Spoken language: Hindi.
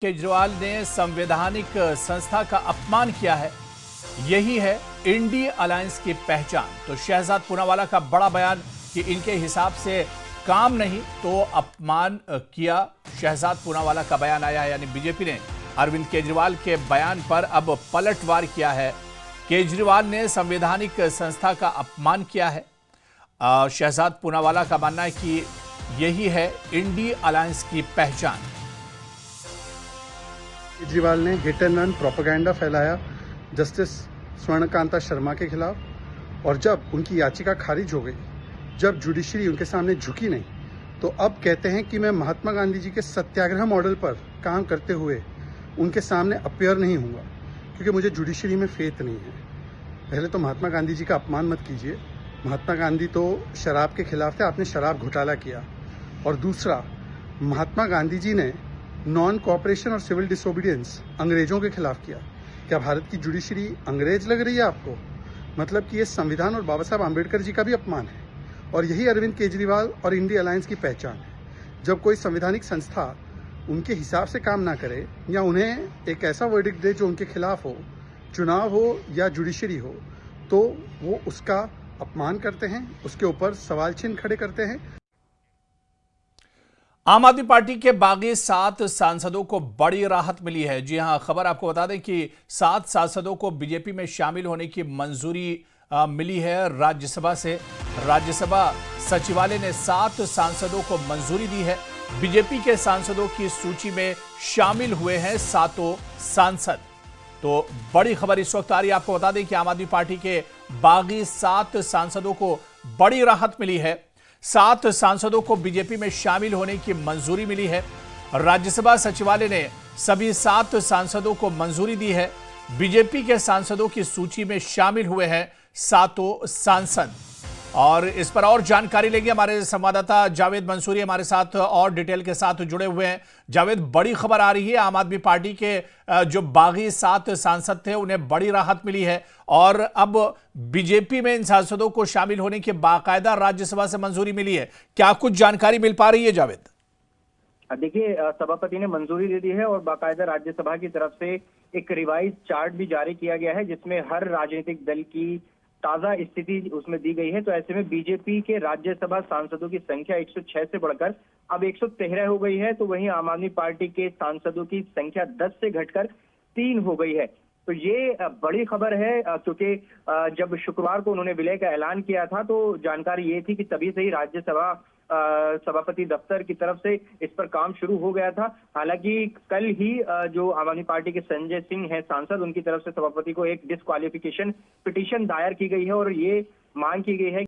केजरीवाल ने संवैधानिक संस्था का अपमान किया है। यही है इंडी अलायंस की पहचान। तो शहजाद पूनावाला का बड़ा बयान कि इनके हिसाब से काम नहीं तो अपमान किया। शहजाद पूनावाला का बयान आया है, यानी बीजेपी ने अरविंद केजरीवाल के बयान पर अब पलटवार किया है। केजरीवाल ने संवैधानिक संस्था का अपमान किया है। शहजाद पूनावाला का मानना है कि यही है इंडी अलायंस की पहचान। केजरीवाल ने हिट एंड रन प्रोपेगेंडा फैलाया जस्टिस स्वर्णकांता शर्मा के खिलाफ, और जब उनकी याचिका खारिज हो गई, जब जुडिशरी उनके सामने झुकी नहीं, तो अब कहते हैं कि मैं महात्मा गांधी जी के सत्याग्रह मॉडल पर काम करते हुए उनके सामने अपीयर नहीं होऊंगा क्योंकि मुझे जुडिशरी में फेथ नहीं है। पहले तो महात्मा गांधी जी का अपमान मत कीजिए। महात्मा गांधी तो शराब के खिलाफ थे, आपने शराब घोटाला किया। और दूसरा, महात्मा गांधी जी ने नॉन कॉपरेशन और सिविल डिसोबीडियंस अंग्रेजों के खिलाफ किया। क्या भारत की जुडिशरी अंग्रेज लग रही है आपको? मतलब कि ये संविधान और बाबा साहब आम्बेडकर जी का भी अपमान है। और यही अरविंद केजरीवाल और इंडी अलायंस की पहचान है। जब कोई संवैधानिक संस्था उनके हिसाब से काम ना करे या उन्हें एक ऐसा वर्डिक्ट दे जो उनके खिलाफ हो, चुनाव हो या जुडिशरी हो, तो वो उसका अपमान करते हैं, उसके ऊपर सवाल चिन्ह खड़े करते हैं। आम आदमी पार्टी के बागी 7 सांसदों को बड़ी राहत मिली है। जी हां, खबर आपको बता दें कि 7 सांसदों को बीजेपी में शामिल होने की मंजूरी मिली है राज्यसभा से। राज्यसभा सचिवालय ने 7 सांसदों को मंजूरी दी है। बीजेपी के सांसदों की सूची में शामिल हुए हैं 7 सांसद। तो बड़ी खबर इस वक्त आ रही है। आपको बता दें कि आम आदमी पार्टी के बागी 7 सांसदों को बड़ी राहत मिली है। 7 सांसदों को बीजेपी में शामिल होने की मंजूरी मिली है। राज्यसभा सचिवालय ने सभी 7 सांसदों को मंजूरी दी है। बीजेपी के सांसदों की सूची में शामिल हुए हैं 7 सांसद। और इस पर और जानकारी लेंगे, हमारे संवाददाता जावेद मंसूरी हमारे साथ और डिटेल के साथ जुड़े हुए हैं। जावेद, बड़ी खबर आ रही है, आम आदमी पार्टी के जो बागी 7 सांसद थे उन्हें बड़ी राहत मिली है और अब बीजेपी में इन सांसदों को शामिल होने की बाकायदा राज्यसभा से मंजूरी मिली है। क्या कुछ जानकारी मिल पा रही है जावेद? देखिए, सभापति ने मंजूरी दे दी है और बाकायदा राज्यसभा की तरफ से एक रिवाइज चार्ट भी जारी किया गया है जिसमें हर राजनीतिक दल की ताजा स्थिति उसमें दी गई है। तो ऐसे में बीजेपी के राज्यसभा सांसदों की संख्या 106 से बढ़कर अब 113 हो गई है। तो वहीं आम आदमी पार्टी के सांसदों की संख्या 10 से घटकर 3 हो गई है। तो ये बड़ी खबर है क्योंकि जब शुक्रवार को उन्होंने विलय का ऐलान किया था तो जानकारी ये थी कि तभी से ही राज्यसभा सभापति दफ्तर की तरफ से इस पर काम शुरू हो गया था। हालांकि कल ही जो आम आदमी पार्टी के संजय सिंह हैं सांसद, उनकी तरफ से सभापति को एक डिस्क्वालिफिकेशन पिटीशन दायर की गई है और ये मांग की गई है